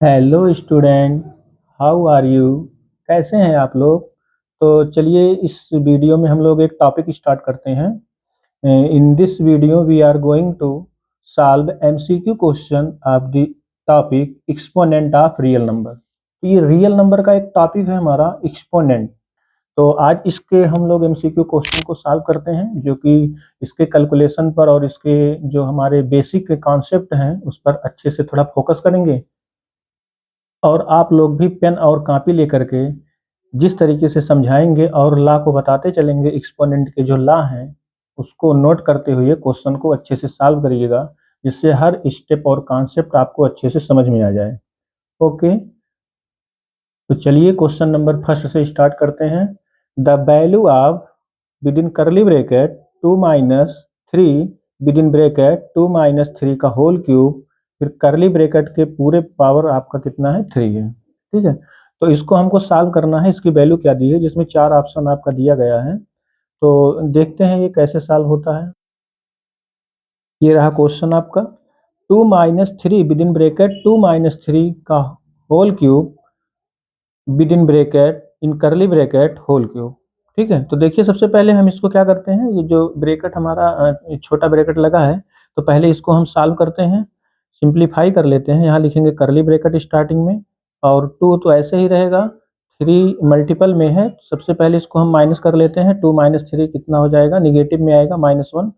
Hello student, how are you? कैसे हैं आप लोग? तो चलिए इस वीडियो में हम लोग एक टॉपिक स्टार्ट करते हैं। In this video we are going to solve MCQ question of the topic exponent of real number. तो ये रियल नंबर का एक टॉपिक है हमारा एक्सपोनेंट। तो आज इसके हम लोग एमसीक्यू क्वेश्चन को सॉल्व करते हैं, जो कि इसके कैलकुलेशन पर और इसके जो हमारे बेसिक कॉन्सेप्ट हैं उस पर अच्छे से थोड़ा फोकस करेंगे। और आप लोग भी पेन और कॉपी लेकर के जिस तरीके से समझाएंगे और लॉ को बताते चलेंगे, एक्सपोनेंट के जो लॉ हैं उसको नोट करते हुए क्वेश्चन को अच्छे से सॉल्व करिएगा, जिससे हर स्टेप और कॉन्सेप्ट आपको अच्छे से समझ में आ जाए। ओके, तो चलिए क्वेश्चन नंबर फर्स्ट से स्टार्ट करते हैं। The value of with in curly bracket 2 - 3 with in bracket 2 - 3 का होल क्यूब, फिर करली ब्रेकेट के पूरे पावर आपका कितना है 3 है। ठीक है, तो इसको हमको सॉल्व करना है। इसकी वैल्यू क्या दी है, जिसमें 4 ऑप्शन आपका दिया गया है। तो देखते हैं ये कैसे सॉल्व होता है। ये रहा क्वेश्चन आपका। 2 - 3 विद इन ब्रेकेट 2 - 3 का whole cube within bracket in curly bracket whole cube. ठीक है, तो देखिए सबसे पहले हम इसको क्या करते हैं, ये जो ब्रेकेट हमारा छोटा ब्रेकेट लगा है, तो पहले इसको हम सॉल्व करते हैं, सिंप्लीफाई कर लेते हैं। यहाँ लिखेंगे करली ब्रेकेट स्टार्टिंग में, और 2 तो ऐसे ही रहेगा, 3 मल्टीपल में है। सबसे पहले इसको हम माइनस कर लेते हैं। 2 - 3 कितना हो जाएगा, निगेटिव में आएगा -1,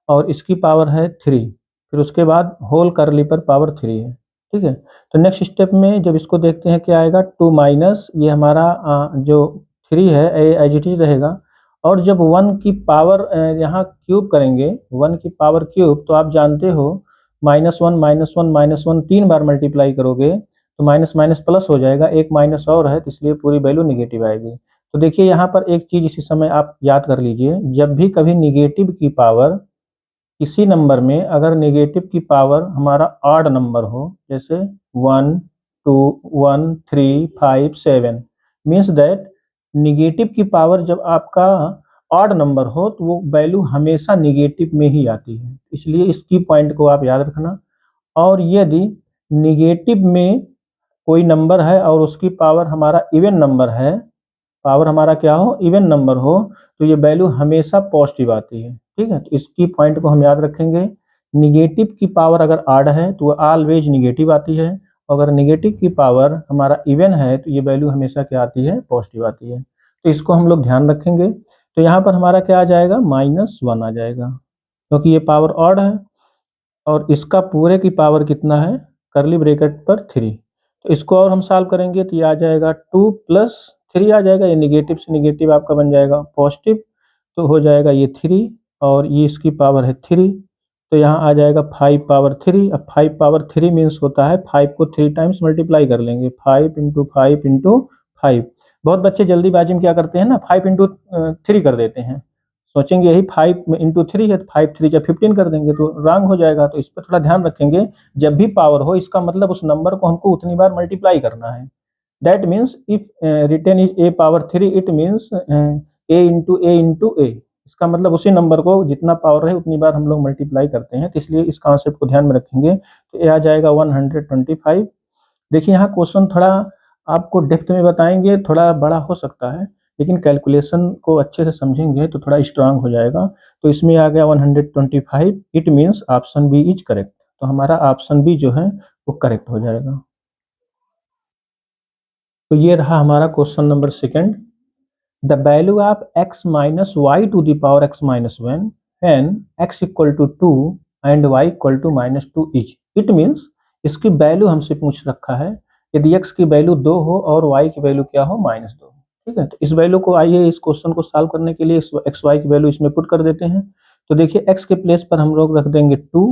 और इसकी पावर है 3। फिर उसके बाद होल करली पर पावर 3 है। ठीक है, तो नेक्स्ट स्टेप में जब इसको देखते हैं क्या आएगा, 2 माइनस ये हमारा जो 3 है एज इट इज रहेगा। और जब 1 की पावर यहाँ क्यूब करेंगे, 1 की पावर क्यूब, तो आप जानते हो -1 -1 -1 3 बार मल्टीप्लाई करोगे तो माइनस माइनस प्लस हो जाएगा, एक माइनस और है तो इसलिए पूरी वैल्यू निगेटिव आएगी। तो देखिए यहाँ पर एक चीज इसी समय आप याद कर लीजिए, जब भी कभी निगेटिव की पावर किसी नंबर में, अगर नेगेटिव की पावर हमारा ऑड नंबर हो, जैसे 1 2 1 3 5 7, मीन्स दैट निगेटिव की पावर जब आपका ऑड नंबर हो तो वो वैल्यू हमेशा निगेटिव में ही आती है, इसलिए इसकी पॉइंट को आप याद रखना। और यदि निगेटिव में कोई नंबर है और उसकी पावर हमारा इवन नंबर है, पावर हमारा क्या हो, इवन नंबर हो, तो ये वैल्यू हमेशा पॉजिटिव आती है। ठीक है, तो इसकी पॉइंट को हम याद रखेंगे। निगेटिव की पावर अगर आड है तो वो ऑलवेज निगेटिव आती है, अगर निगेटिव की पावर हमारा इवन है तो ये वैल्यू हमेशा क्या आती है, पॉजिटिव आती है। तो इसको हम लोग ध्यान रखेंगे। तो यहाँ पर हमारा क्या आ जाएगा, -1 आ जाएगा, क्योंकि ये पावर ऑड है और इसका पूरे की पावर कितना है, करली ब्रेकेट पर 3। तो इसको और हम सॉल्व करेंगे तो ये आ जाएगा 2 + 3 आ जाएगा, ये निगेटिव से निगेटिव आपका बन जाएगा पॉजिटिव, तो हो जाएगा ये 3, और ये इसकी पावर है 3, तो यहाँ आ जाएगा 5 पावर 3। अब 5 पावर 3 मीन्स होता है 5 को 3 टाइम्स मल्टीप्लाई कर लेंगे, 5 × 5 × 5। बहुत बच्चे जल्दीबाजी में क्या करते हैं ना, 5 × 3 कर देते हैं, सोचेंगे यही 5 × 3 है तो 5 3 × 15 कर देंगे, तो रॉन्ग हो जाएगा। तो इस पर थोड़ा ध्यान रखेंगे, जब भी पावर हो इसका मतलब उस नंबर को हमको उतनी बार मल्टीप्लाई करना है। That means if return is a power 3, it means a × a × a, इसका मतलब उसी नंबर को जितना पावर है उतनी बार हम लोग मल्टीप्लाई करते हैं, तो इसलिए इस कॉन्सेप्ट को ध्यान में रखेंगे। तो ये आ जाएगा 125। देखिए यहाँ क्वेश्चन थोड़ा आपको डेप्थ में बताएंगे, थोड़ा बड़ा हो सकता है, लेकिन कैलकुलेशन को अच्छे से समझेंगे तो थोड़ा स्ट्रांग हो जाएगा। तो इसमें आ गया 125, it means option B is correct. तो हमारा ऑप्शन बी जो है वो करेक्ट हो जाएगा। तो ये रहा हमारा question number second. The value of x - y⁴ x - 1 and x = 2 and y = -2 is, it means इसकी वैल्यू हमसे पूछ रखा है, यदि x की वैल्यू 2 हो और y की वैल्यू क्या हो, -2। ठीक है, तो इस वैल्यू को, आइए इस क्वेश्चन को सॉल्व करने के लिए x y की वैल्यू इसमें पुट कर देते हैं। तो देखिए x के प्लेस पर हम लोग रख देंगे 2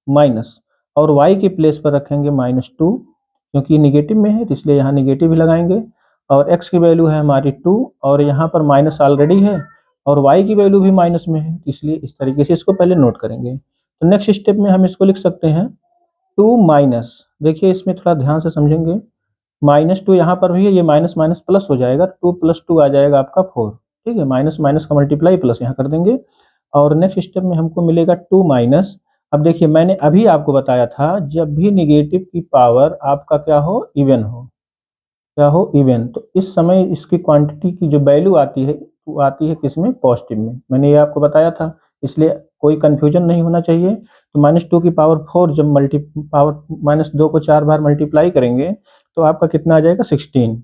माइनस, और y के प्लेस पर रखेंगे -2, क्योंकि निगेटिव में है तो इसलिए यहाँ निगेटिव ही लगाएंगे। और x की वैल्यू है हमारी 2, और यहाँ पर माइनस ऑलरेडी है, और y की वैल्यू भी माइनस में है, इसलिए इस तरीके से इसको पहले नोट करेंगे। तो नेक्स्ट स्टेप में हम इसको लिख सकते हैं 2 माइनस, देखिए इसमें थोड़ा ध्यान से समझेंगे, -2 यहाँ पर भी है, ये माइनस माइनस प्लस हो जाएगा, 2 + 2 आ जाएगा आपका 4। ठीक है, माइनस माइनस का मल्टीप्लाई प्लस यहाँ कर देंगे। और नेक्स्ट स्टेप में हमको मिलेगा 2 माइनस, अब देखिए मैंने अभी आपको बताया था जब भी निगेटिव की पावर आपका क्या हो, इवन हो, क्या हो, इवन, तो इस समय इसकी क्वांटिटी की जो वैल्यू आती है वो आती है किसमें, पॉजिटिव में। मैंने ये आपको बताया था, इसलिए कोई कंफ्यूजन नहीं होना चाहिए। तो -2 की पावर 4 जब पावर -2 को 4 बार मल्टीप्लाई करेंगे तो आपका कितना आ जाएगा, 16।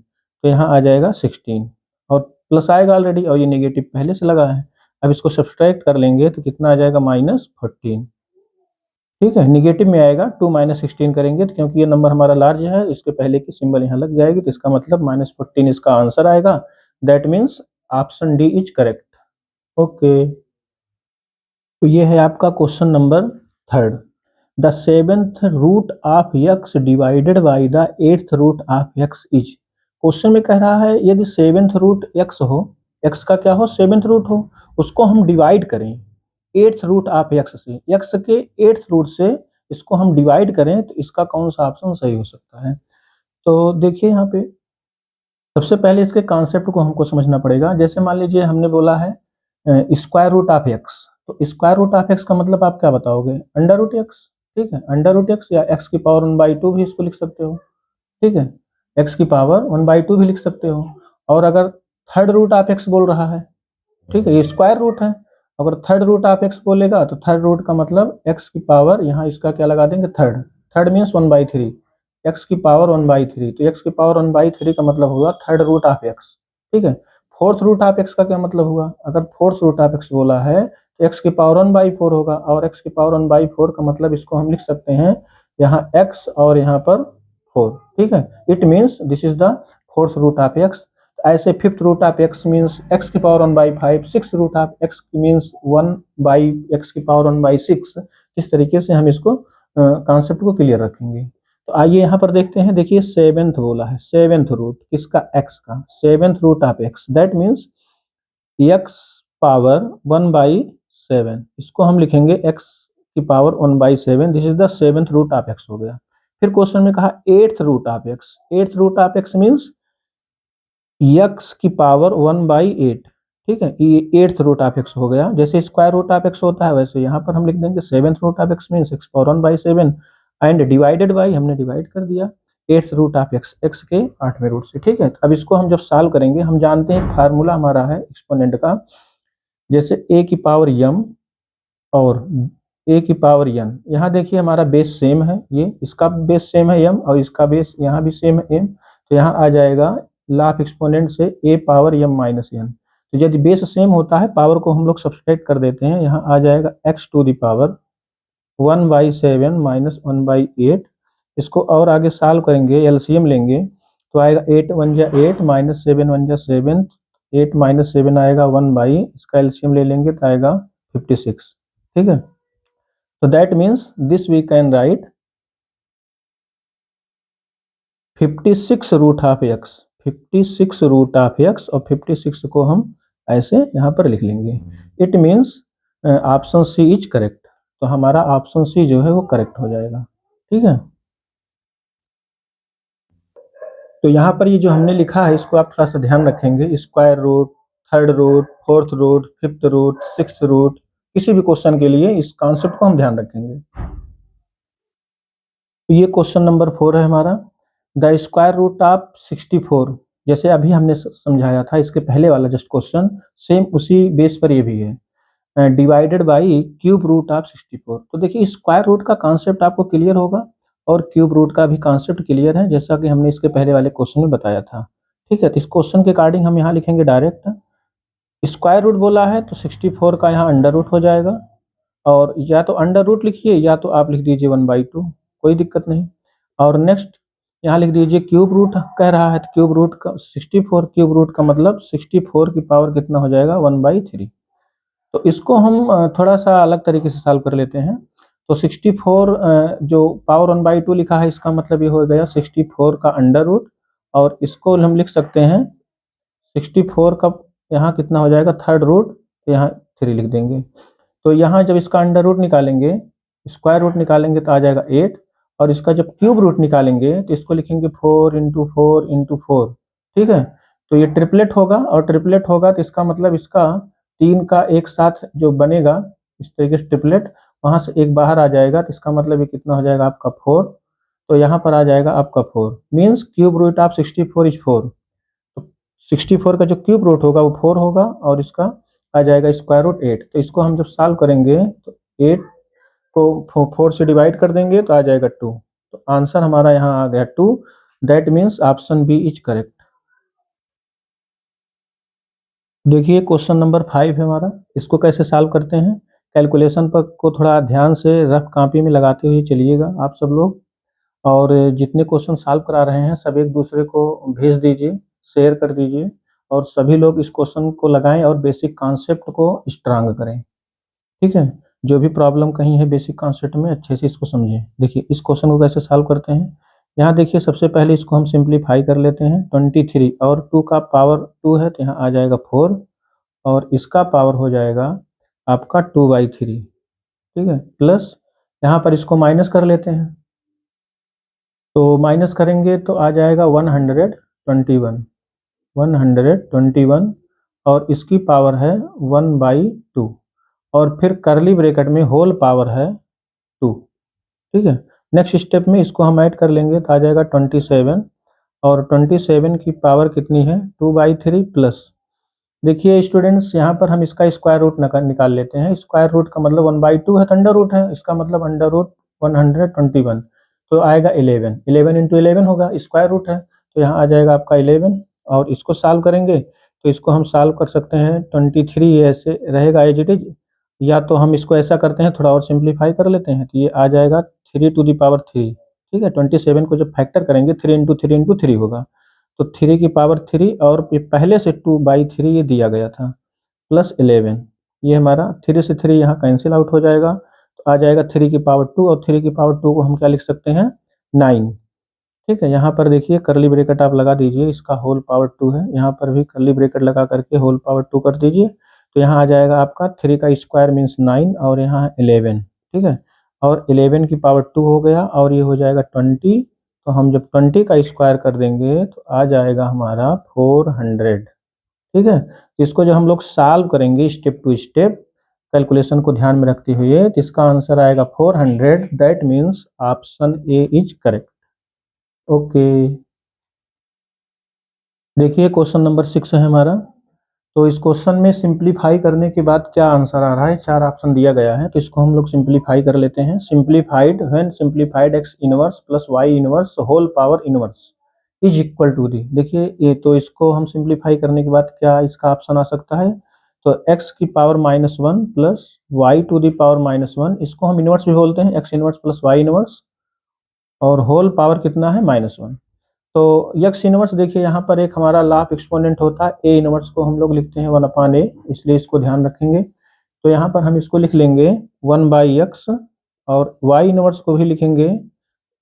तो यहाँ आ जाएगा 16 और प्लस आएगा ऑलरेडी, और ये नेगेटिव पहले से लगा है। अब इसको सब्सट्रैक्ट कर लेंगे तो कितना आ जाएगा, -14। ठीक है, निगेटिव में आएगा, 2 -16 करेंगे तो क्योंकि ये नंबर हमारा लार्ज है इसके पहले की सिंबल यहाँ लग जाएगी, तो इसका मतलब -14 इसका आंसर आएगा। That means option D is correct. Okay, तो ये है आपका question number 3। The 7th root of x divided by the 8th root of x is. Question में कह रहा है यदि 7th रूट x हो, x का क्या हो, 7th रूट हो, उसको हम डिवाइड करें 8th रूट ऑफ x से, x के 8th रूट से इसको हम डिवाइड करें तो इसका कौन सा ऑप्शन सही हो सकता है। तो देखिए यहाँ पे सबसे पहले इसके कॉन्सेप्ट को हमको समझना पड़ेगा। जैसे मान लीजिए हमने बोला है स्क्वायर रूट ऑफ एक्स, तो स्क्वायर रूट ऑफ एक्स का मतलब आप क्या बताओगे, अंडर रूट एक्स। ठीक है, अंडर रूट एक्स या एक्स की पावर 1/2 भी इसको लिख सकते हो। ठीक है, एक्स की पावर 1/2 भी लिख सकते हो। और अगर थर्ड रूट ऑफ एक्स बोल रहा है, ठीक है, ये स्क्वायर रूट है, अगर थर्ड रूट ऑफ एक्स बोलेगा तो थर्ड रूट का मतलब एक्स की पावर, यहाँ इसका क्या लगा देंगे, थर्ड। थर्ड मीन्स 1/3, एक्स की पावर 1/3, तो एक्स की पावर 1/3 का मतलब हुआ थर्ड रूट ऑफ एक्स। ठीक है, फोर्थ रूट ऑफ एक्स का क्या मतलब हुआ, अगर फोर्थ रूट ऑफ एक्स बोला है तो एक्स की पावर 1/4 होगा, और एक्स की पावर 1/4 का मतलब इसको हम लिख सकते हैं यहाँ एक्स और यहाँ पर 4। ठीक है, it means this is the fourth root of X. ऐसे fifth root of X means X की power 1/5, six root of X means 1/x की पावर 1/6। इस तरीके से हम इसको कॉन्सेप्ट को क्लियर रखेंगे। तो आइए यहाँ पर देखते हैं, देखिए 7th बोला है, 7th रूट किसका, एक्स का, 7th root of X, that means X power 1/7, इसको हम लिखेंगे एक्स की power 1/7, this is the 7th root of X हो गया। फिर क्वेश्चन में कहा 8th root of X, 8th root of X means X की पावर 1/8। ठीक है, ये 8th रूट ऑफ एक्स हो गया। जैसे स्क्वायर रूट ऑफ एक्स होता है वैसे यहाँ पर हम लिख देंगे 7th root of X means X power 1/7 and divided by, हमने डिवाइड कर दिया 8th root of x, x के 8वें रूट से। ठीक है, तो अब इसको हम जब सॉल्व करेंगे, हम जानते हैं फार्मूला हमारा है एक्सपोनेंट का, जैसे ए की पावर यम और ए की पावर एन। यहाँ देखिए हमारा बेस सेम है, ये इसका बेस सेम है एम और इसका बेस यहाँ भी सेम है एम, तो यहाँ आ जाएगा लॉ ऑफ एक्सपोनेंट से ए पावर एम माइनस एन। तो यदि बेस सेम होता है, पावर को हम लोग सब्सट्रैक्ट कर देते हैं, यहाँ आ जाएगा X to the power 1/7 minus 1/8। इसको और आगे सॉल्व करेंगे, एलसीएम लेंगे तो आएगा 8 1 जा 8 माइनस 7 1 जा 7, 8 माइनस 7 आएगा 1/, इसका एलसीएम ले लेंगे तो आएगा 56। ठीक है, तो that means this we can write 56 root of X, 56 root of X, और 56 को हम ऐसे यहाँ पर लिख लेंगे। It means option C is correct, तो हमारा ऑप्शन सी जो है वो करेक्ट हो जाएगा। ठीक है, तो यहाँ पर ये जो हमने लिखा है इसको आप थोड़ा सा ध्यान रखेंगे, square root, third root, fourth root, fifth root, sixth root, किसी भी क्वेश्चन के लिए इस कॉन्सेप्ट को हम ध्यान रखेंगे। तो ये क्वेश्चन नंबर 4 है हमारा, द स्क्वायर रूट ऑफ 64। जैसे अभी हमने समझाया था इसके पहले वाला जस्ट क्वेश्चन, सेम उसी बेस पर ये भी है, divided by cube root of 64। तो देखिए स्क्वायर रूट का कॉन्सेप्ट आपको क्लियर होगा और क्यूब रूट का भी कॉन्सेप्ट क्लियर है, जैसा कि हमने इसके पहले वाले क्वेश्चन में बताया था। ठीक है, तो इस क्वेश्चन के अकॉर्डिंग हम यहाँ लिखेंगे डायरेक्ट, स्क्वायर रूट बोला है तो 64 का यहाँ अंडर रूट हो जाएगा, और या तो अंडर रूट लिखिए या तो आप लिख दीजिए 1/2, कोई दिक्कत नहीं। और नेक्स्ट यहाँ लिख दीजिए क्यूब रूट कह रहा है, तो क्यूब रूट का 64, क्यूब रूट का मतलब 64 की पावर कितना हो जाएगा, 1/3। तो इसको हम थोड़ा सा अलग तरीके से सॉल्व कर लेते हैं। तो 64 जो पावर 1/2 लिखा है इसका मतलब ये हो गया 64 का अंडर रूट, और इसको हम लिख सकते हैं 64 का यहाँ कितना हो जाएगा, थर्ड रूट, तो यहाँ 3 लिख देंगे। तो यहाँ जब इसका अंडर रूट निकालेंगे, स्क्वायर रूट निकालेंगे तो आ जाएगा 8, और इसका जब क्यूब रूट निकालेंगे तो इसको लिखेंगे 4 × 4 × 4। ठीक है, तो ये ट्रिपलेट होगा, और ट्रिपलेट होगा तो इसका मतलब इसका 3 का एक साथ जो बनेगा इस तरीके से ट्रिपलेट, वहाँ से एक बाहर आ जाएगा, तो इसका मतलब ये कितना हो जाएगा आपका 4। तो यहाँ पर आ जाएगा आपका 4, means cube root of 64 is 4। तो 64 का जो क्यूब रूट होगा वो 4 होगा, और इसका आ जाएगा स्क्वायर रूट 8। तो इसको हम जब सॉल्व करेंगे तो 8 को 4 से डिवाइड कर देंगे तो आ जाएगा 2। तो आंसर हमारा यहाँ आ गया 2। That means option B is correct. देखिए क्वेश्चन नंबर 5 है हमारा, इसको कैसे सॉल्व करते हैं। कैलकुलेशन पर को थोड़ा ध्यान से रफ कॉपी में लगाते हुए चलिएगा आप सब लोग, और जितने क्वेश्चन सॉल्व करा रहे हैं सब एक दूसरे को भेज दीजिए, शेयर कर दीजिए, और सभी लोग इस क्वेश्चन को लगाएं और बेसिक कॉन्सेप्ट को स्ट्रांग करें। ठीक है, जो भी प्रॉब्लम कहीं है बेसिक कॉन्सेप्ट में अच्छे से इसको समझें। देखिए इस क्वेश्चन को कैसे सॉल्व करते हैं। यहाँ देखिए सबसे पहले इसको हम सिंप्लीफाई कर लेते हैं। 23 और 2 का पावर 2 है, तो यहाँ आ जाएगा 4, और इसका पावर हो जाएगा आपका 2/3। ठीक है, प्लस यहाँ पर इसको माइनस कर लेते हैं, तो माइनस करेंगे तो आ जाएगा 121 और इसकी पावर है 1/2, और फिर करली ब्रैकेट में होल पावर है 2। ठीक है, नेक्स्ट स्टेप में इसको हम ऐड कर लेंगे तो आ जाएगा 27, और 27 की पावर कितनी है 2/3 प्लस। देखिए स्टूडेंट्स यहाँ पर हम इसका स्क्वायर रूट निकाल लेते हैं। स्क्वायर रूट का मतलब 1/2 है, तो अंडर रूट है, इसका मतलब अंडर रूट 121, तो आएगा 11। 11 इंटू 11 होगा, स्क्वायर रूट है, तो यहाँ आ जाएगा आपका 11। और इसको सॉल्व करेंगे तो इसको हम सॉल्व कर सकते हैं 23 ऐसे रहेगा एज इट इज, या तो हम इसको ऐसा करते हैं थोड़ा और सिंप्लीफाई कर लेते हैं, तो ये आ जाएगा 3⁻3। ठीक है, 27 को जब फैक्टर करेंगे 3 × 3 × 3 होगा, तो 3 की पावर 3, और ये पहले से 2/3 ये दिया गया था, प्लस 11। ये हमारा 3 से 3 यहाँ कैंसिल आउट हो जाएगा, तो आ जाएगा 3 की पावर 2, और 3 की पावर 2 को हम क्या लिख सकते हैं 9। ठीक है, यहाँ पर देखिए करली ब्रैकेट आप लगा दीजिए, इसका होल पावर 2 है, यहाँ पर भी करली ब्रैकेट लगा करके होल पावर 2 कर दीजिए, तो यहाँ आ जाएगा आपका 3 का स्क्वायर मीन्स 9, और यहाँ 11। ठीक है, और 11 की पावर 2 हो गया, और ये हो जाएगा 20। तो हम जब 20 का स्क्वायर कर देंगे तो आ जाएगा हमारा 400। ठीक है, इसको जो हम लोग सॉल्व करेंगे स्टेप टू स्टेप कैलकुलेशन को ध्यान में रखते हुए, तो इसका आंसर आएगा 400। That means option A is correct. Okay, देखिए क्वेश्चन नंबर 6 है हमारा। तो इस क्वेश्चन में सिंप्लीफाई करने के बाद क्या आंसर आ रहा है, 4 ऑप्शन दिया गया है, तो इसको हम लोग सिंप्लीफाई कर लेते हैं। Simplified when simplified x inverse plus y inverse whole power inverse is equal to the. देखिए ये तो इसको हम सिंप्लीफाई करने के बाद क्या इसका ऑप्शन आ सकता है, तो x की power -1 plus y to the power -1, इसको हम इनवर्स भी बोलते हैं, x inverse plus y inverse, और होल पावर कितना है -1। तो यक्स इनवर्स देखिए यहाँ पर एक हमारा लॉ ऑफ एक्सपोनेंट होता है, ए इनवर्स को हम लोग लिखते हैं 1/a, इसलिए इसको ध्यान रखेंगे। तो यहाँ पर हम इसको लिख लेंगे 1/x, और y इनवर्स को भी लिखेंगे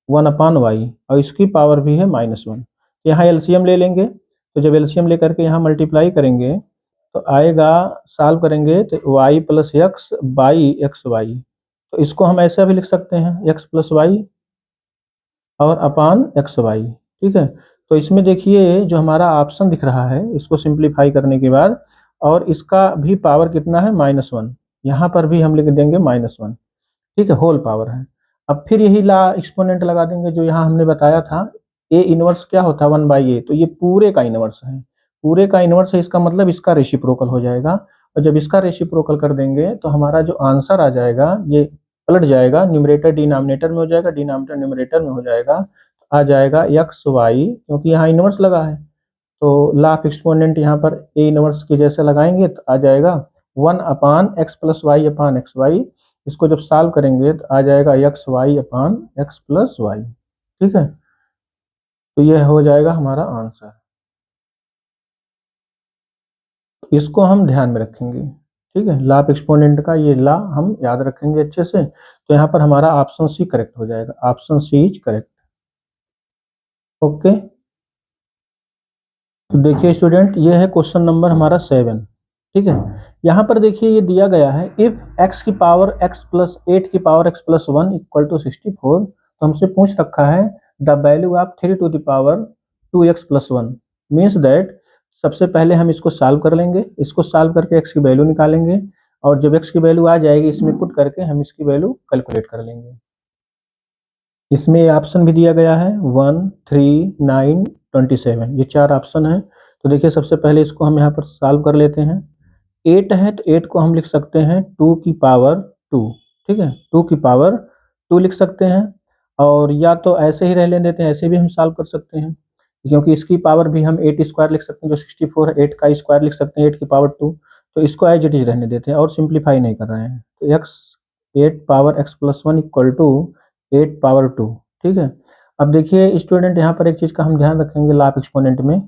1/y, और इसकी पावर भी है -1। यहाँ एलसीएम ले लेंगे, तो जब एलसीएम लेकर के यहाँ मल्टीप्लाई करेंगे तो आएगा, सॉल्व करेंगे तो y + x / xy, तो इसको हम ऐसा भी लिख सकते हैं x + y और अपान xy। ठीक है, तो इसमें देखिए जो हमारा ऑप्शन दिख रहा है इसको सिंप्लीफाई करने के बाद, और इसका भी पावर कितना है -1, यहाँ पर भी हम लिख देंगे -1। ठीक है, होल पावर है। अब फिर यही ला एक्सपोनेंट लगा देंगे जो यहाँ हमने बताया था, ए इनवर्स क्या होता है 1/a, तो ये पूरे का इनवर्स है, पूरे का इनवर्स है, इसका मतलब इसका रेसिप्रोकल हो जाएगा, और जब इसका रेसिप्रोकल कर देंगे तो हमारा जो आंसर आ जाएगा ये पलट जाएगा, न्यूमरेटर डिनोमिनेटर में हो जाएगा, डिनोमिनेटर न्यूमरेटर में हो जाएगा, आ जाएगा xy, क्योंकि यहाँ इनवर्स लगा है, तो लॉ ऑफ एक्सपोनेंट यहाँ पर ए इनवर्स के जैसे लगाएंगे तो आ जाएगा 1/x + y/xy। इसको जब सॉल्व करेंगे तो आ जाएगा xy/x + y। ठीक है, तो यह हो जाएगा हमारा आंसर, इसको हम ध्यान में रखेंगे। ठीक है, लॉ ऑफ एक्सपोनेंट का ये लॉ हम याद रखेंगे अच्छे से, तो यहाँ पर हमारा ऑप्शन सी करेक्ट हो जाएगा, option C is correct. Okay, तो देखिए स्टूडेंट ये है क्वेश्चन नंबर हमारा 7। ठीक है, यहाँ पर देखिए ये दिया गया है, इफ x की पावर x + 8 की पावर x + 1 = 64, तो हमसे पूछ रखा है the value of 3⁻2x + 1, means that सबसे पहले हम इसको सॉल्व कर लेंगे, इसको सॉल्व करके x की वैल्यू निकालेंगे, और जब x की वैल्यू आ जाएगी इसमें पुट करके हम इसकी वैल्यू कैलकुलेट कर लेंगे। इसमें ऑप्शन भी दिया गया है 1, 3, 9, 27, ये 4 ऑप्शन है। तो देखिए सबसे पहले इसको हम यहाँ पर सॉल्व कर लेते हैं। 8 है तो 8 को हम लिख सकते हैं 2 की पावर 2, ठीक है, 2 की पावर 2 लिख सकते हैं। और या तो ऐसे ही रहने देते हैं, ऐसे भी हम सॉल्व कर सकते हैं, क्योंकि इसकी पावर भी हम 8 स्क्वायर लिख सकते हैं, जो 64 है, 8 का स्क्वायर लिख सकते हैं 8 की पावर 2। तो इसको एज इट इज रहने देते हैं और सिंप्लीफाई नहीं कर रहे हैं। तो x 8 power x plus 1 equal to 8 power 2, ठीक है। अब देखिए स्टूडेंट, यहाँ पर एक चीज़ का हम ध्यान रखेंगे लाप एक्सपोनेंट में,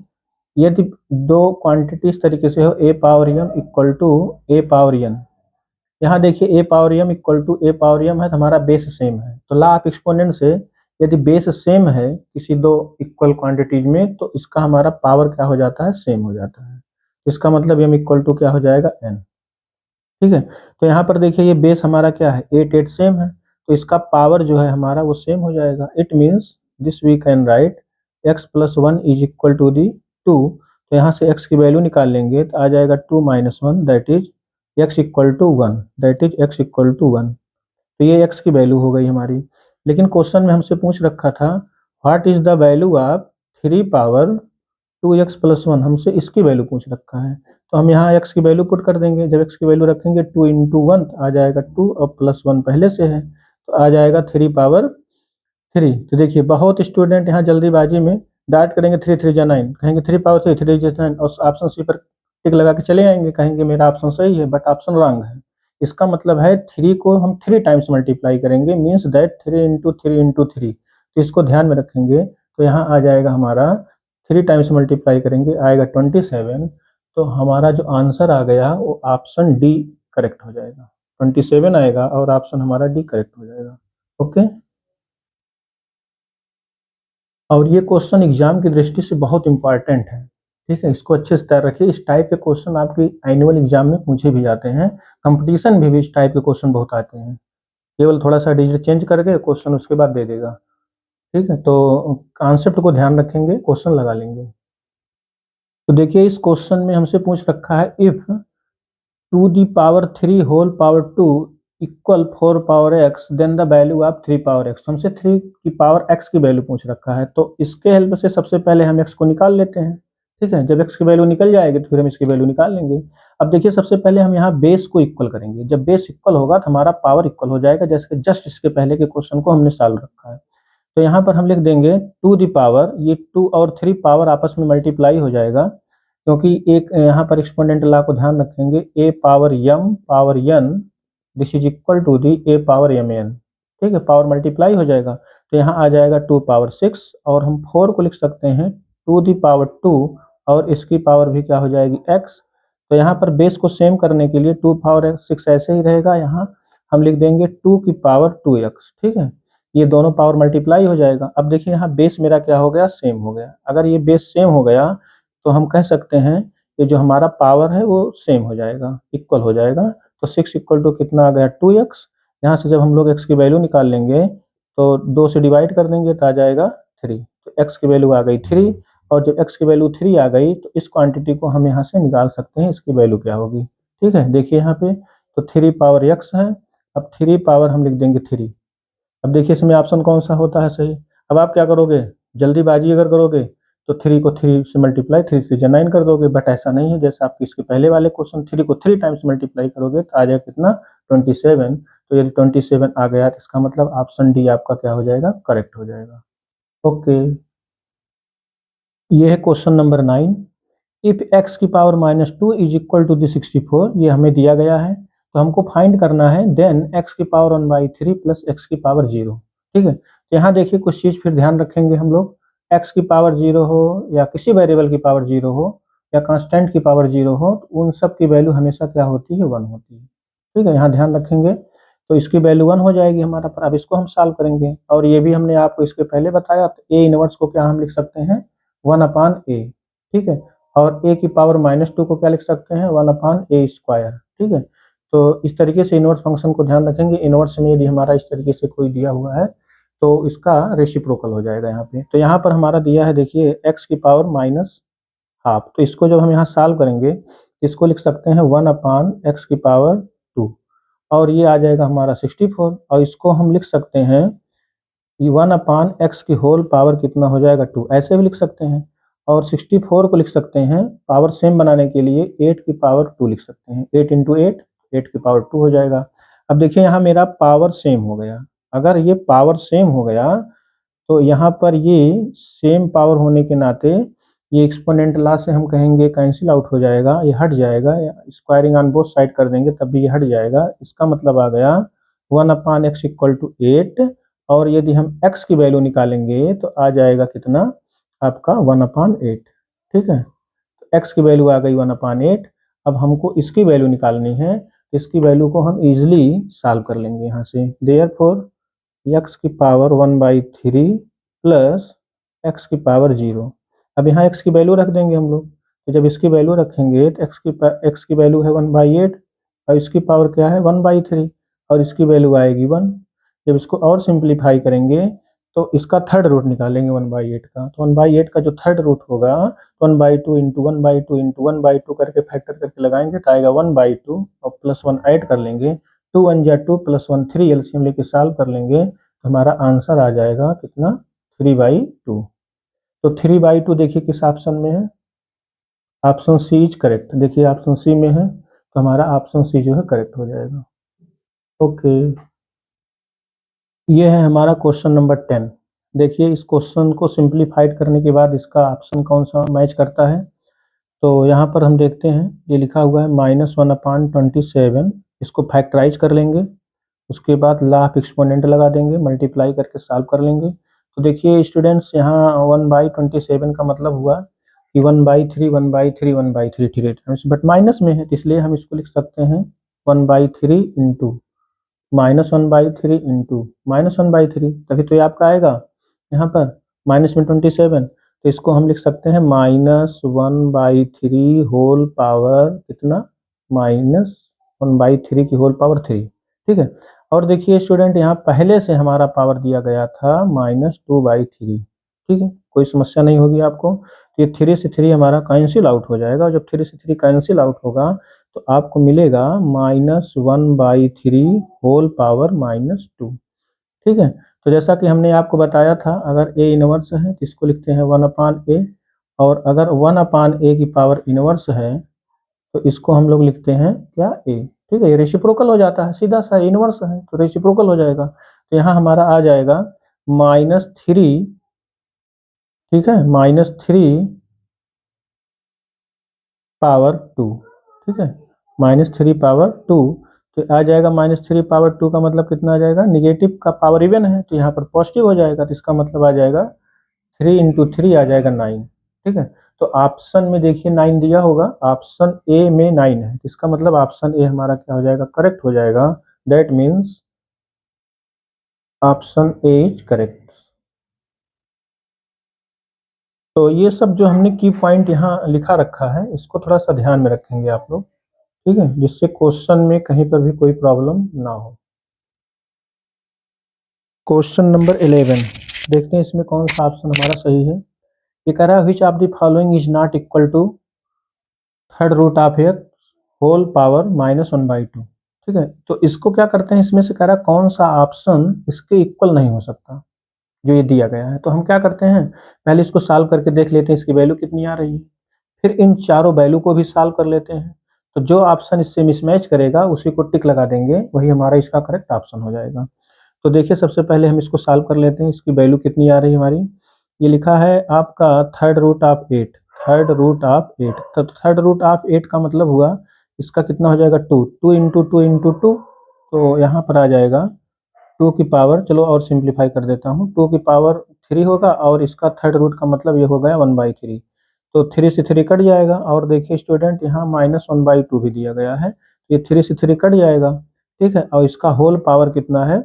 यदि दो क्वांटिटी इस तरीके से हो a power m equal to a power n, यहाँ देखिए a power m equal to a power m है तो हमारा बेस सेम है। तो ला ऑफ एक्सपोनेंट से यदि बेस सेम है किसी दो इक्वल क्वांटिटीज में तो इसका हमारा पावर क्या हो जाता है, सेम हो जाता है। इसका मतलब m इक्वल टू क्या हो जाएगा, n, ठीक है। तो यहाँ पर देखिए ये बेस हमारा क्या है, 8 8 सेम है, तो इसका पावर जो है हमारा वो सेम हो जाएगा। It means this we can write x plus 1 is equal to the 2। तो यहाँ से x की वैल्यू निकाल लेंगे तो आ जाएगा 2 minus 1 that is x equal to 1, that is x equal to 1। तो ये x की वैल्यू हो गई हमारी। लेकिन क्वेश्चन में हमसे पूछ रखा था what is the value of 3 power 2x plus 1, हमसे इसकी वैल्यू पूछ रखा है। तो हम यहाँ x की वैल्यू पुट कर देंगे। जब x की वैल्यू रखेंगे 2 इंटू 1 आ जाएगा 2 और प्लस 1 पहले से है तो आ जाएगा 3 पावर 3। तो देखिए बहुत स्टूडेंट यहाँ जल्दीबाजी में डाट करेंगे 3 3 जा 9, कहेंगे 3 पावर 3 3 जा 9 और ऑप्शन सी पर टिक लगा के चले आएंगे, कहेंगे मेरा ऑप्शन सही है, बट ऑप्शन रॉन्ग है। इसका मतलब है 3 को हम 3 टाइम्स मल्टीप्लाई करेंगे, मीन्स दैट 3 इंटू 3 इंटू 3। तो इसको ध्यान में रखेंगे। तो यहाँ आ जाएगा हमारा 3 टाइम्स मल्टीप्लाई करेंगे आएगा 27। तो हमारा जो आंसर आ गया वो ऑप्शन डी करेक्ट हो जाएगा, 27 आएगा और ऑप्शन हमारा डी करेक्ट हो जाएगा। ओके। और ये क्वेश्चन एग्जाम की दृष्टि से बहुत इंपॉर्टेंट है, ठीक है, इसको अच्छे से तैयार रखिए। इस टाइप के क्वेश्चन आपकी एनुअल एग्जाम में पूछे भी जाते हैं, कंपटीशन में भी इस टाइप के क्वेश्चन बहुत आते हैं। केवल थोड़ा सा डिजिट चेंज करके क्वेश्चन उसके बाद दे देगा, ठीक है। तो कॉन्सेप्ट को ध्यान रखेंगे, क्वेश्चन लगा लेंगे। तो देखिए इस क्वेश्चन में हमसे पूछ रखा है if 2 the power 3 whole power 2 equal 4 power x then the value of 3 power x। हमसे 3 की पावर x की वैल्यू पूछ रखा है, तो इसके हेल्प से सबसे पहले हम x को निकाल लेते हैं, ठीक है। जब x की वैल्यू निकल जाएगी तो फिर हम इसकी वैल्यू निकाल लेंगे। अब देखिए सबसे पहले हम यहाँ बेस को इक्वल करेंगे। जब बेस इक्वल होगा तो हमारा पावर इक्वल हो जाएगा, जैसे जस्ट इसके पहले के क्वेश्चन को हमने सॉल्व रखा है। तो यहाँ पर हम लिख देंगे 2 दी पावर, ये 2 और 3 पावर आपस में मल्टीप्लाई हो जाएगा, क्योंकि एक यहाँ पर एक्सपोनेंट ला को ध्यान रखेंगे, a power m power n this is equal to the a power mn, ठीक है, पावर मल्टीप्लाई हो जाएगा। तो यहाँ आ जाएगा 2 पावर 6 और हम 4 को लिख सकते हैं 2 दी पावर 2 और इसकी पावर भी क्या हो जाएगी x। तो यहाँ पर बेस को सेम करने के लिए 2 पावर 6 ऐसे ही रहेगा, यहाँ हम लिख देंगे 2 की पावर 2x, ठीक है। ये दोनों पावर मल्टीप्लाई हो जाएगा। अब देखिए यहाँ बेस मेरा क्या हो गया, सेम हो गया। अगर ये बेस सेम हो गया तो हम कह सकते हैं कि जो हमारा पावर है वो सेम हो जाएगा, इक्वल हो जाएगा। तो 6 इक्वल टू कितना आ गया, 2x। यहाँ से जब हम लोग x की वैल्यू निकाल लेंगे तो 2 से डिवाइड कर देंगे तो आ जाएगा 3। तो x की वैल्यू आ गई 3, और जब x की वैल्यू 3 आ गई तो इस क्वांटिटी को हम यहाँ से निकाल सकते हैं, इसकी वैल्यू क्या होगी, ठीक है। देखिए यहाँ पे तो 3 पावर x है, अब 3 पावर हम लिख देंगे 3। अब देखिए इसमें ऑप्शन कौन सा होता है सही। अब आप क्या करोगे, जल्दीबाजी अगर करोगे तो 3 को 3 से मल्टीप्लाई 3 3 9 कर दोगे, बट ऐसा नहीं है। जैसे आपके इसके पहले वाले क्वेश्चन 3 को 3 टाइम्स मल्टीप्लाई करोगे तो आ जाएगा कितना, 27। तो यदि 27 आ गया तो इसका मतलब ऑप्शन डी आपका क्या हो जाएगा, करेक्ट हो जाएगा। ओके, ये है क्वेश्चन नंबर 9। इफ x की power -2 is equal to the 64, ये हमें दिया गया है, तो हमको फाइंड करना है देन x की पावर 1/3 प्लस x की पावर 0, ठीक है। तो यहाँ देखिए कुछ चीज़ फिर ध्यान रखेंगे हम लोग, x की पावर 0 हो या किसी वेरिएबल की पावर 0 हो या कांस्टेंट की पावर 0 हो, तो उन सब की वैल्यू हमेशा क्या होती है, 1 होती है, ठीक है। यहाँ ध्यान रखेंगे। तो इसकी वैल्यू 1 हो जाएगी हमारा पर। अब इसको हम सॉल्व करेंगे, और ये भी हमने आपको इसके पहले बताया। तो a इनवर्स को क्या हम लिख सकते हैं, 1/a, ठीक है। और a की पावर -2 को क्या लिख सकते हैं, 1/a², ठीक है। तो इस तरीके से इनवर्स फंक्शन को ध्यान रखेंगे। इनवर्स में यदि हमारा इस तरीके से कोई दिया हुआ है तो इसका रेसिप्रोकल हो जाएगा यहाँ पे। तो यहाँ पर हमारा दिया है देखिए x की पावर -12, तो इसको जब हम यहाँ सॉल्व करेंगे इसको लिख सकते हैं 1/x की पावर 2, और ये आ जाएगा हमारा 64 और इसको हम लिख सकते हैं 1/x की होल पावर कितना हो जाएगा 2, ऐसे भी लिख सकते हैं। और 64 को लिख सकते हैं पावर सेम बनाने के लिए 8 की पावर 2 लिख सकते हैं। 8 इंटू 8 8 की पावर 2 हो जाएगा। अब देखिए यहाँ मेरा पावर सेम हो गया। अगर ये पावर सेम हो गया तो यहाँ पर ये सेम पावर होने के नाते ये एक्सपोनेंट ला से हम कहेंगे कैंसिल आउट हो जाएगा, ये हट जाएगा। स्क्वायरिंग ऑन बोथ साइड कर देंगे तब भी ये हट जाएगा। इसका मतलब आ गया 1/x इक्वल टू 8 और यदि हम x की वैल्यू निकालेंगे तो आ जाएगा कितना आपका 1/8। ठीक है, तो x की वैल्यू आ गई 1/8। अब हमको इसकी वैल्यू निकालनी है, इसकी वैल्यू को हम इजिली सॉल्व कर लेंगे यहाँ से। देयरफॉर x की पावर 1/3 प्लस x की पावर 0। अब यहाँ x की वैल्यू रख देंगे हम लोग। तो जब इसकी वैल्यू रखेंगे तो x की वैल्यू है 1/8 और इसकी पावर क्या है 1/3 और इसकी वैल्यू आएगी 1। जब इसको और सिंप्लीफाई करेंगे तो इसका थर्ड रूट निकालेंगे 1/8 का। तो 1/8 का जो थर्ड रूट होगा 1/2 इंटू 1/2 इंटू 1/2 करके फैक्टर करके लगाएंगे तो आएगा 1/2 और प्लस 1 ऐड कर लेंगे। 2 1 जा 2 प्लस 1 3 एलसीएम लेके सॉल्व कर लेंगे तो हमारा आंसर आ जाएगा कितना 3/2। तो 3/2 देखिए किस ऑप्शन में है, ऑप्शन सी इज करेक्ट। देखिए ऑप्शन सी में है तो हमारा ऑप्शन सी जो है करेक्ट हो जाएगा। ओके, ये है हमारा क्वेश्चन नंबर 10। देखिए इस क्वेश्चन को सिंप्लीफाइड करने के बाद इसका ऑप्शन कौन सा मैच करता है। तो यहाँ पर हम देखते हैं ये लिखा हुआ है -1/27। इसको फैक्टराइज कर लेंगे, उसके बाद ला ऑफ एक्सपोनेंट लगा देंगे, मल्टीप्लाई करके सॉल्व कर लेंगे। तो देखिए स्टूडेंट्स यहाँ 1/27 का मतलब हुआ कि 1/3 1/3 1/3 बट माइनस में है तो इसलिए हम इसको लिख सकते हैं 1/3 इंटू -1/3 इंटू -1/3, तभी तो ये आपका आएगा यहाँ पर माइनस में 27। तो इसको हम लिख सकते हैं -1/3 होल पावर कितना -1/3 की होल पावर 3। ठीक है, और देखिए स्टूडेंट यहाँ पहले से हमारा पावर दिया गया था -2/3। ठीक है, कोई समस्या नहीं होगी आपको। तो ये 3 से 3 हमारा कैंसिल आउट हो जाएगा और जब 3 से 3 कैंसिल आउट होगा तो आपको मिलेगा -1/3 होल पावर -2। ठीक है, तो जैसा कि हमने आपको बताया था अगर a इनवर्स है तो इसको लिखते हैं 1/a और अगर 1/a की पावर इनवर्स है तो इसको हम लोग लिखते हैं क्या a। ठीक है, ये रेसिप्रोकल हो जाता है, सीधा सा इनवर्स है तो रेसिप्रोकल हो जाएगा। तो यहाँ हमारा आ जाएगा -3। ठीक है, -3 पावर 2। ठीक है, -3 पावर 2 तो आ जाएगा -3 पावर 2 का मतलब कितना आ जाएगा, निगेटिव का पावर इवन है तो यहाँ पर पॉजिटिव हो जाएगा तो इसका मतलब आ जाएगा 3 इंटू 3 आ जाएगा 9। ठीक है, तो ऑप्शन में देखिए 9 दिया होगा, ऑप्शन ए में 9 है, इसका मतलब ऑप्शन ए हमारा क्या हो जाएगा, करेक्ट हो जाएगा। That means option A is correct. तो ये सब जो हमने की पॉइंट यहाँ लिखा रखा है इसको थोड़ा सा ध्यान में रखेंगे आप लोग। ठीक है, जिससे क्वेश्चन में कहीं पर भी कोई प्रॉब्लम ना हो। क्वेश्चन नंबर 11 देखते हैं इसमें कौन सा ऑप्शन हमारा सही है। ये कह रहा है which of the following is not equal to third root of X whole power -1/2। ठीक है, तो इसको क्या करते हैं, इसमें से कह रहा है कौन सा ऑप्शन इसके इक्वल नहीं हो सकता जो ये दिया गया है। तो हम क्या करते हैं, पहले इसको सॉल्व करके देख लेते हैं इसकी वैल्यू कितनी आ रही है, फिर इन चारों वैल्यू को भी सॉल्व कर लेते हैं। तो जो ऑप्शन इससे मिसमैच करेगा उसी को टिक लगा देंगे, वही हमारा इसका करेक्ट ऑप्शन हो जाएगा। तो देखिए सबसे पहले हम इसको सॉल्व कर लेते हैं, इसकी वैल्यू कितनी आ रही है हमारी। ये लिखा है आपका third root of 8, third root of 8। तो थर्ड रूट ऑफ 8 का मतलब हुआ इसका कितना हो जाएगा 2, 2 इंटू 2 इंटू 2। तो यहाँ पर आ जाएगा 2 की पावर, चलो और सिंप्लीफाई कर देता हूँ, 2 की पावर 3 होगा और इसका थर्ड रूट का मतलब ये हो गया 1/3। तो 3 से 3 कट जाएगा और देखिए स्टूडेंट यहाँ -1/2 भी दिया गया है, ये 3 से 3 कट जाएगा। ठीक है, और इसका होल पावर कितना है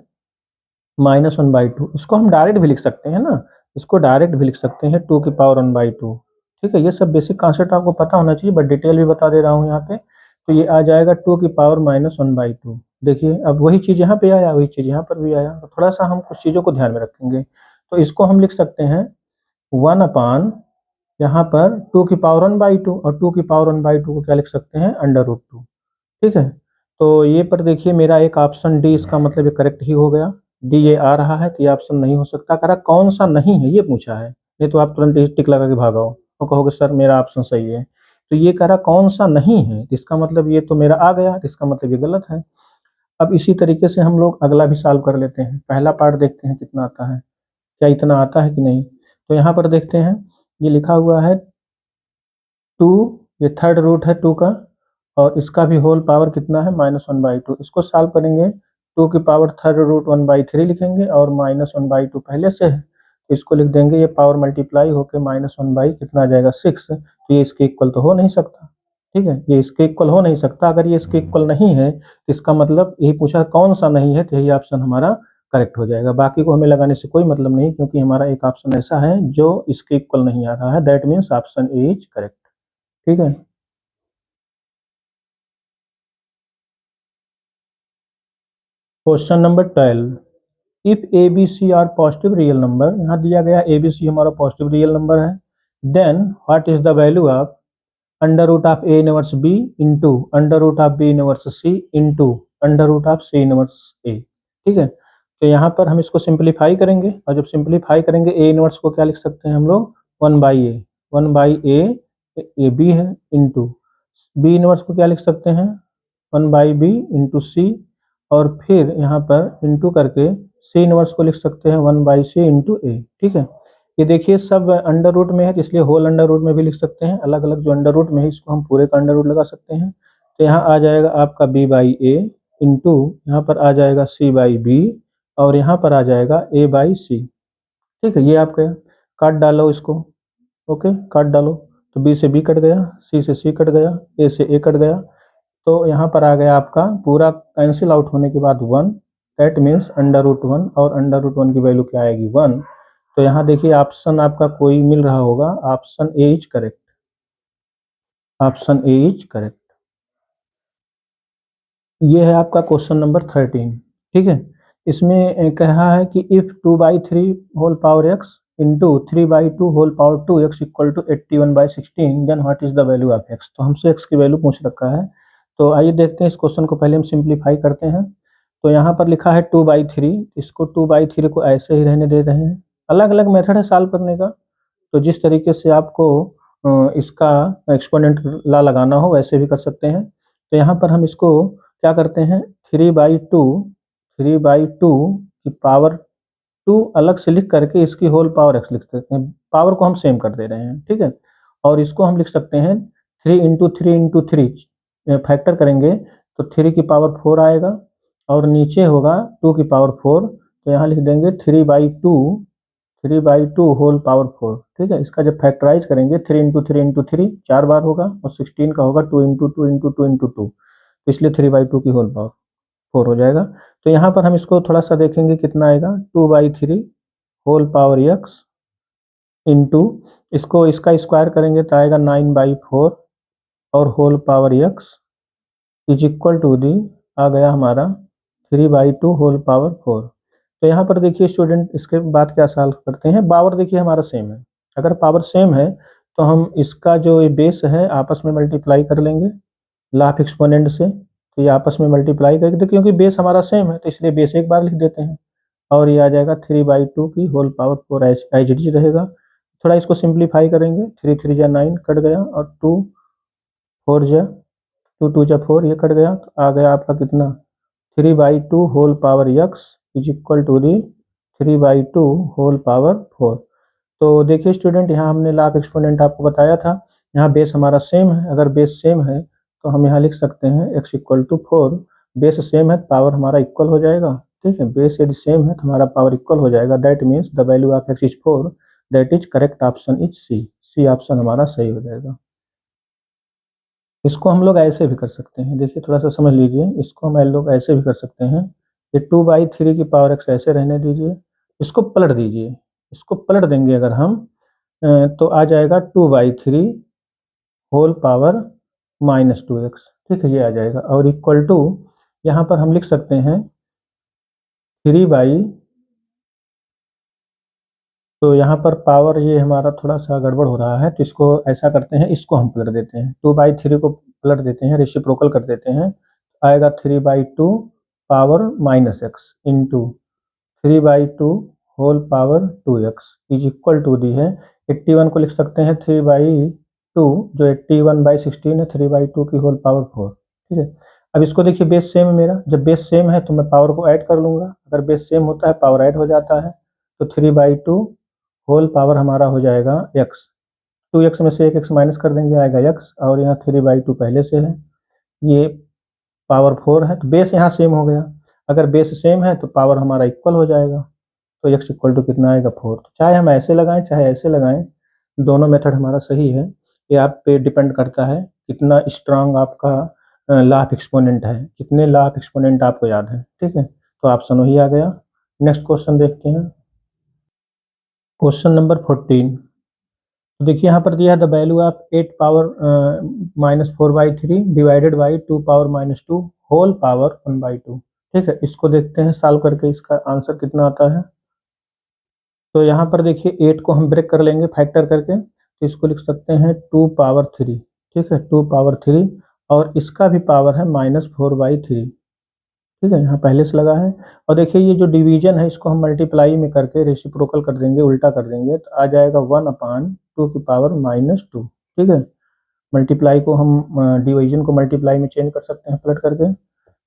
-1/2। इसको हम डायरेक्ट भी लिख सकते हैं ना, इसको डायरेक्ट भी लिख सकते हैं 2 की पावर 1/2। ठीक है, ये सब बेसिक कॉन्सेप्ट आपको पता होना चाहिए बट डिटेल भी बता दे रहा हूँ यहाँ पे। तो ये आ जाएगा 2 की पावर -1/2। देखिए अब वही चीज़ यहाँ पे आया, वही चीज़ यहाँ पर भी आया, तो थोड़ा सा हम कुछ चीज़ों को ध्यान में रखेंगे। तो इसको हम लिख सकते हैं 1 यहाँ पर 2 की पावर 1/2 और 2 की पावर 1/2 को क्या लिख सकते हैं √2। ठीक है, तो ये पर देखिए मेरा एक ऑप्शन डी, इसका मतलब ये करेक्ट ही हो गया। डी ये आ रहा है तो ये ऑप्शन नहीं हो सकता। कह रहा कौन सा नहीं है ये पूछा है, नहीं तो आप तुरंत टिक लगा के भागो और कहोगे सर मेरा ऑप्शन सही है। तो ये कह रहा कौन सा नहीं है, इसका मतलब ये तो मेरा आ गया, इसका मतलब ये गलत है। अब इसी तरीके से हम लोग अगला भी सॉल्व कर लेते हैं। पहला पार्ट देखते हैं कितना आता है, क्या इतना आता है कि नहीं। तो यहाँ पर देखते हैं, ये लिखा हुआ है 2, ये थर्ड रूट है 2 का, और इसका भी होल पावर कितना है -1/2। इसको सॉल्व करेंगे 2 की पावर थर्ड रूट 1/3 लिखेंगे और -1/2 पहले से है तो इसको लिख देंगे। ये पावर मल्टीप्लाई होकर -1 कितना आ जाएगा 6। तो ये इसके इक्वल तो हो नहीं सकता, ठीक है, ये इसके इक्वल हो नहीं सकता। अगर ये इसके इक्वल नहीं है तो इसका मतलब यही पूछा कौन सा नहीं है, तो यही ऑप्शन हमारा करेक्ट हो जाएगा। बाकी को हमें लगाने से कोई मतलब नहीं, क्योंकि हमारा एक ऑप्शन ऐसा है जो इसके इक्वल नहीं आ रहा है। That means option A is correct, ठीक है। Question number 12, if A B C are positive real number, यहाँ दिया गया ए बी सी हमारा पॉजिटिव रियल नंबर है, then what is the value of under root of A inverse B into under root of B inverse C into under root of C inverse A, ठीक है। तो यहाँ पर हम इसको simplify करेंगे, और जब सिंप्लीफाई करेंगे ए इनवर्स को क्या लिख सकते हैं हम लोग 1/a, 1/a ए बी है, इंटू बी इनवर्स को क्या लिख सकते हैं 1/b इंटू सी, और फिर यहाँ पर इंटू करके सी इनवर्स को लिख सकते हैं 1/c इंटू ए, ठीक है। ये देखिए सब अंडर रूट में है, तो इसलिए होल अंडर रूट में भी लिख सकते हैं। अलग अलग जो अंडर रूट में है इसको हम पूरे का अंडर रूट लगा सकते हैं। तो यहाँ आ जाएगा आपका b/a इंटू यहाँ पर आ जाएगा c/b और यहाँ पर आ जाएगा a/c, ठीक है। ये आपका काट डालो इसको, ओके काट डालो। तो b से b कट गया, c से c कट गया, a से a कट गया। तो यहाँ पर आ गया आपका पूरा कैंसिल आउट होने के बाद 1, दैट मीन्स अंडर रूट 1, और अंडर रूट 1 की वैल्यू क्या आएगी 1। तो यहाँ देखिए ऑप्शन आपका कोई मिल रहा होगा, option A is correct, option A is correct. ये है आपका क्वेश्चन नंबर 13, ठीक है। इसमें कहा है कि if 2/3 whole power x into 3/2 whole power 2x equal to 81/16 then what is the value of x। तो हमसे x की वैल्यू पूछ रखा है। तो आइए देखते हैं इस क्वेश्चन को, पहले हम सिंप्लीफाई करते हैं। तो यहाँ पर लिखा है 2/3, इसको 2/3 को ऐसे ही रहने दे रहे हैं। अलग अलग मेथड है सॉल्व करने का, तो जिस तरीके से आपको इसका एक्सपोनेंट ला लगाना हो वैसे भी कर सकते हैं। तो यहाँ पर हम इसको क्या करते हैं 3/2 की पावर 2 अलग से लिख करके इसकी होल पावर x लिख सकते हैं। पावर को हम सेम कर दे रहे हैं, ठीक है। और इसको हम लिख सकते हैं 3 × 3 × 3 फैक्टर करेंगे तो 3 की पावर 4 आएगा, और नीचे होगा 2 की पावर 4। तो यहाँ लिख देंगे 3/2 होल पावर 4, ठीक है। इसका जब फैक्टराइज करेंगे 3 × 3 × 3 4 बार होगा, और 16 का होगा 2 × 2 × 2 × 2, तो इसलिए 3/2 की होल पावर 4 हो जाएगा। तो यहाँ पर हम इसको थोड़ा सा देखेंगे कितना आएगा 2/3 होल पावर x इंटू इसको इसका स्क्वायर करेंगे तो आएगा 9/4 और whole power x is equal to दी आ गया हमारा 3/2 होल पावर 4। तो यहाँ पर देखिए स्टूडेंट इसके बाद क्या सॉल्व करते हैं, पावर देखिए हमारा सेम है। अगर पावर सेम है तो हम इसका जो ये बेस है आपस में मल्टीप्लाई कर लेंगे लाफ एक्सपोनेंट से। तो ये आपस में मल्टीप्लाई करके, तो क्योंकि बेस हमारा सेम है तो इसलिए बेस एक बार लिख देते हैं, और ये आ जाएगा 3/2 की whole power 4 as it is रहेगा। थोड़ा इसको सिंप्लीफाई करेंगे, 3 3 जा 9 कट गया, और 2 4 जा 2 2 जा 4 ये कट गया। तो आ गया आपका कितना 3/2 whole power x is equal to the 3/2 whole power 4। तो देखिए स्टूडेंट यहाँ हमने लाभ एक्सपोनेंट आपको बताया था, यहाँ बेस हमारा सेम है। अगर बेस सेम है तो हम यहाँ लिख सकते हैं x equal to 4। Base same है तो पावर हमारा इक्वल हो जाएगा, ठीक है। बेस यदि सेम है तो हमारा पावर इक्वल हो जाएगा। That means the value of x is 4, that is correct option is C option हमारा सही हो जाएगा। इसको हम लोग ऐसे भी कर सकते हैं, देखिए थोड़ा सा समझ लीजिए, इसको हम लोग ऐसे भी कर सकते हैं। ये 2/3 की पावर x ऐसे रहने दीजिए, इसको पलट दीजिए, इसको पलट देंगे अगर हम तो आ जाएगा 2/3 होल पावर -2x, ठीक है, ये आ जाएगा। और इक्वल टू यहाँ पर हम लिख सकते हैं 3 तो यहाँ पर पावर ये हमारा थोड़ा सा गड़बड़ हो रहा है, तो इसको ऐसा करते हैं, इसको हम पलट देते हैं 2/3 को पलट देते हैं, रेसिप्रोकल कर देते हैं। आएगा 3/2 power minus X into 3/2 whole power 2x is equal to the है 81 को लिख सकते हैं 3/2 जो 81/16 है 3/2 की होल पावर 4। ठीक है, अब इसको देखिए बेस सेम है मेरा, जब बेस सेम है तो मैं पावर को ऐड कर लूंगा, अगर बेस सेम होता है पावर ऐड हो जाता है, तो 3/2 होल पावर हमारा हो जाएगा x, 2x में से एक x माइनस कर देंगे आएगा x, और यहाँ 3/2 पहले से है, ये पावर 4 है, तो बेस यहाँ सेम हो गया, अगर बेस सेम है तो पावर हमारा इक्वल हो जाएगा, तो x इक्वल टू कितना आएगा 4। तो चाहे हम ऐसे लगाएं चाहे ऐसे लगाएं, दोनों मेथड हमारा सही है, ये आप पे डिपेंड करता है कितना स्ट्रांग आपका लॉ ऑफ एक्सपोनेंट है, कितने लॉ ऑफ एक्सपोनेंट आपको याद है। ठीक है, तो ऑप्शन वही आ गया। नेक्स्ट क्वेश्चन देखते हैं, क्वेश्चन नंबर 14। तो देखिए यहाँ पर दिया है the value of 8 power -4/3 divided by 2 power -2 whole power 1/2। ठीक है, इसको देखते हैं सॉल्व करके इसका आंसर कितना आता है। तो यहाँ पर देखिए 8 को हम ब्रेक कर लेंगे फैक्टर करके, तो इसको लिख सकते हैं 2 पावर 3। ठीक है, 2 पावर 3, और इसका भी पावर है -4/3। ठीक है, यहाँ पहले से लगा है, और देखिए ये जो डिवीजन है इसको हम मल्टीप्लाई में करके रेसिप्रोकल कर देंगे, उल्टा कर देंगे, तो आ जाएगा 1/2 की पावर -2। ठीक है, मल्टीप्लाई को हम डिवीजन को मल्टीप्लाई में चेंज कर सकते हैं पलट करके।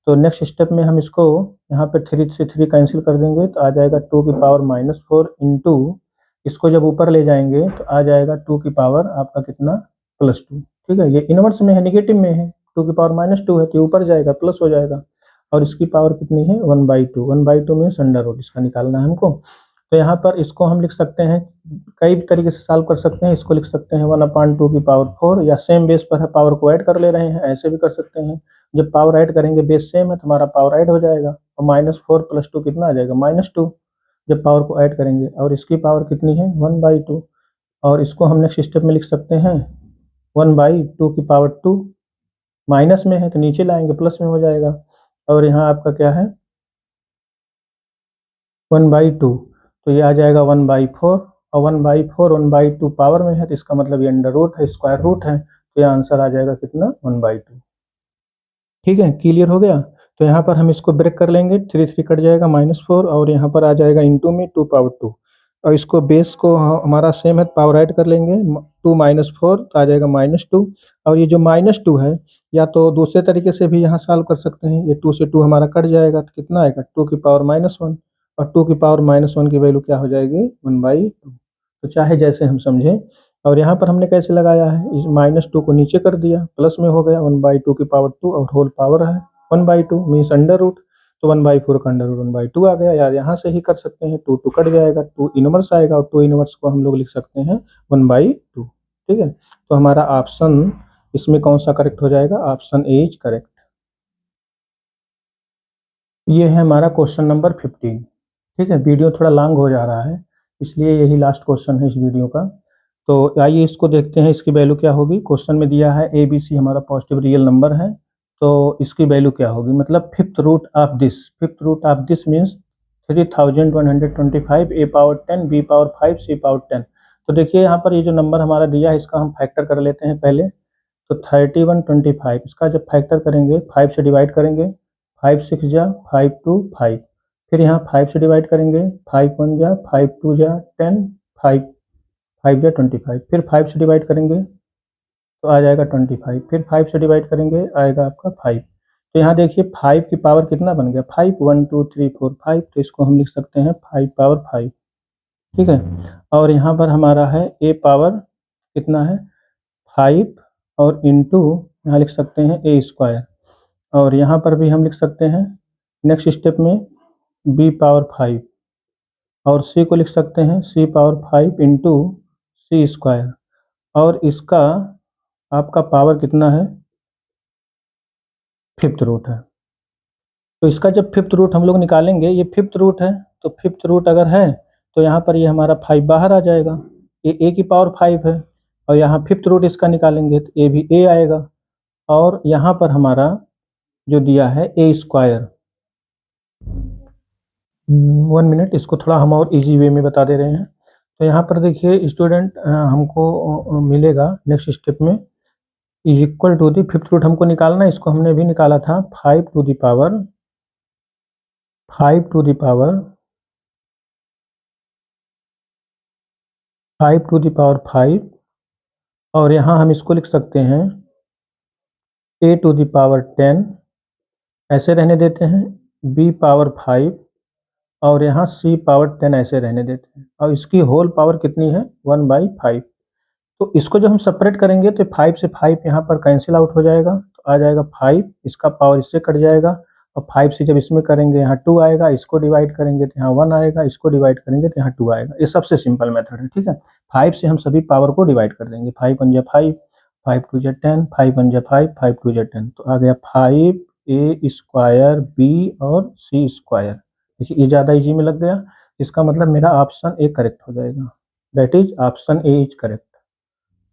तो नेक्स्ट स्टेप में हम इसको यहाँ पे 3 से 3 कैंसिल कर देंगे, तो आ जाएगा 2 की पावर -4 इंटू, इसको जब ऊपर ले जाएंगे तो आ जाएगा 2 की पावर आपका कितना +2। ठीक है, ये इनवर्स में है, निगेटिव में है, 2 की पावर -2 है तो ऊपर जाएगा प्लस हो जाएगा, और इसकी पावर कितनी है 1/2, 1/2 में अंडर रूट इसका निकालना है हमको। तो यहाँ पर इसको हम लिख सकते हैं, कई तरीके से सॉल्व कर सकते हैं, इसको लिख सकते हैं 1/2 की पावर 4, या सेम बेस पर है पावर को ऐड कर ले रहे हैं ऐसे भी कर सकते हैं, जब पावर ऐड करेंगे बेस सेम है तो हमारा पावर ऐड हो जाएगा, और -4 + 2 कितना आ जाएगा -2 जब पावर को ऐड करेंगे, और इसकी पावर कितनी है 1/2, और इसको हम नेक्स्ट स्टेप में लिख सकते हैं 1/2 की पावर 2, माइनस में है तो नीचे लाएंगे प्लस में हो जाएगा, और यहाँ आपका क्या है 1/2, तो ये आ जाएगा 1/4, और 1/4 1/2 पावर में है तो इसका मतलब ये अंडर रूट है, स्क्वायर रूट है, तो ये आंसर आ जाएगा कितना 1/2। ठीक है, क्लियर हो गया। तो यहाँ पर हम इसको ब्रेक कर लेंगे, 3 3 कट जाएगा -4, और यहाँ पर आ जाएगा इंटू में 2 पावर 2, और इसको बेस को हमारा सेम है पावर ऐड कर लेंगे, 2 -4 तो आ जाएगा -2, और ये जो -2 है या तो दूसरे तरीके से भी यहाँ सॉल्व कर सकते हैं, ये 2 से 2 हमारा कट जाएगा तो कितना आएगा 2 की पावर -1, और 2 की पावर -1 की वैल्यू क्या हो जाएगी 1/2। तो चाहे जैसे हम समझें, और यहाँ पर हमने कैसे लगाया है, इस -2 को नीचे कर दिया, प्लस में हो गया 1/2 की पावर 2, और होल पावर है 1/2 मीन्स अंडर रूट, तो 1/4 का अंडर रूट 1/2 आ गया, यार यहाँ से ही कर सकते हैं, 2 2 कट जाएगा, 2 इनवर्स आएगा, और 2 इनवर्स को हम लोग लिख सकते हैं 1/2। ठीक है, तो हमारा ऑप्शन इसमें कौन सा करेक्ट हो जाएगा, ऑप्शन ए इज करेक्ट। ये है हमारा क्वेश्चन नंबर 15। ठीक है, वीडियो थोड़ा लॉन्ग हो जा रहा है, इसलिए यही लास्ट क्वेश्चन है इस वीडियो का। तो आइए इसको देखते हैं, इसकी वैल्यू क्या होगी। क्वेश्चन में दिया है ABC हमारा पॉजिटिव रियल नंबर है, तो इसकी वैल्यू क्या होगी, मतलब fifth root of this means 3125 A power 10 B power 5 C power 10। तो देखिए यहाँ पर ये जो नंबर हमारा दिया है इसका हम फैक्टर कर लेते हैं पहले। तो 3125 इसका जब फैक्टर करेंगे 5 से डिवाइड करेंगे, 5 6 जा 5 2 5, फिर यहाँ 5 से डिवाइड करेंगे, 5 1 जा 5 2 जा 10, 5 5 जा 25, फिर 5 से डिवाइड करेंगे तो आ जाएगा 25, फिर 5 से डिवाइड करेंगे आएगा आपका 5। तो यहाँ देखिए 5 की पावर कितना बन गया 5, 1 2 3 4 5, तो इसको हम लिख सकते हैं 5 पावर 5। ठीक है, और यहाँ पर हमारा है A पावर कितना है 5, और इंटू यहाँ लिख सकते हैं A स्क्वायर, और यहाँ पर भी हम लिख सकते हैं नेक्स्ट स्टेप में B पावर 5, और C को लिख सकते हैं C power 5 into C square, और इसका आपका पावर कितना है फिफ्थ रूट है। तो इसका जब फिफ्थ रूट हम लोग निकालेंगे, ये फिफ्थ रूट है, तो फिफ्थ रूट अगर है तो यहाँ पर ये हमारा 5 बाहर आ जाएगा, ये A की पावर 5 है, और यहाँ फिफ्थ रूट इसका निकालेंगे तो A भी A आएगा, और यहाँ पर हमारा जो दिया है A स्क्वायर, 1 मिनट इसको थोड़ा हम और इजी वे में बता दे रहे हैं। तो यहाँ पर देखिए स्टूडेंट हमको मिलेगा नेक्स्ट स्टेप में is equal to the, fifth root हमको निकालना है, इसको हमने भी निकाला था, 5 to the power 5 to the power 5 to the power 5, और यहाँ हम इसको लिख सकते हैं a टू दी पावर 10, ऐसे रहने देते हैं, b पावर 5, और यहाँ c पावर 10 ऐसे रहने देते हैं, और इसकी होल पावर कितनी है 1/5। तो इसको जब हम सेपरेट करेंगे तो 5 से 5 यहाँ पर कैंसिल आउट हो जाएगा, तो आ जाएगा 5, इसका पावर इससे कट जाएगा, और 5 से जब इसमें करेंगे यहाँ 2 आएगा, इसको डिवाइड करेंगे तो यहाँ 1 आएगा, इसको डिवाइड करेंगे तो यहाँ 2 आएगा। ये सबसे सिंपल मेथड है, ठीक है। 5 से हम सभी पावर को डिवाइड कर देंगे, 5 1 जा 5, 5 2 जा 10, 5 1 जा 5, 5 2 जा 10, तो आ गया 5a स्क्वायर b और c स्क्वायर। देखिए ये ज़्यादा इजी में लग गया, इसका मतलब मेरा ऑप्शन ए करेक्ट हो जाएगा, that is option A is correct.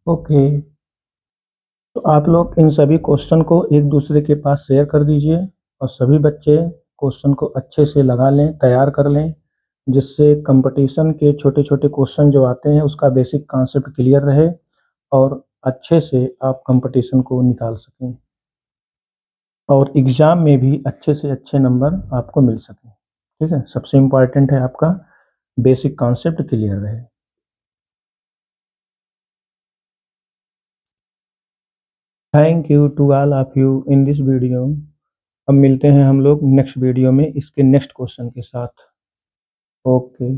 Okay, तो आप लोग इन सभी क्वेश्चन को एक दूसरे के पास शेयर कर दीजिए, और सभी बच्चे क्वेश्चन को अच्छे से लगा लें, तैयार कर लें, जिससे कंपटीशन के छोटे छोटे क्वेश्चन जो आते हैं उसका बेसिक कॉन्सेप्ट क्लियर रहे, और अच्छे से आप कंपटीशन को निकाल सकें, और एग्ज़ाम में भी अच्छे से अच्छे नंबर आपको मिल सकें, ठीक है। सबसे इम्पॉर्टेंट है आपका बेसिक कॉन्सेप्ट क्लियर रहे। Thank you to all of you in this video. अब मिलते हैं हम लोग नेक्स्ट वीडियो में इसके नेक्स्ट क्वेश्चन के साथ। ओके।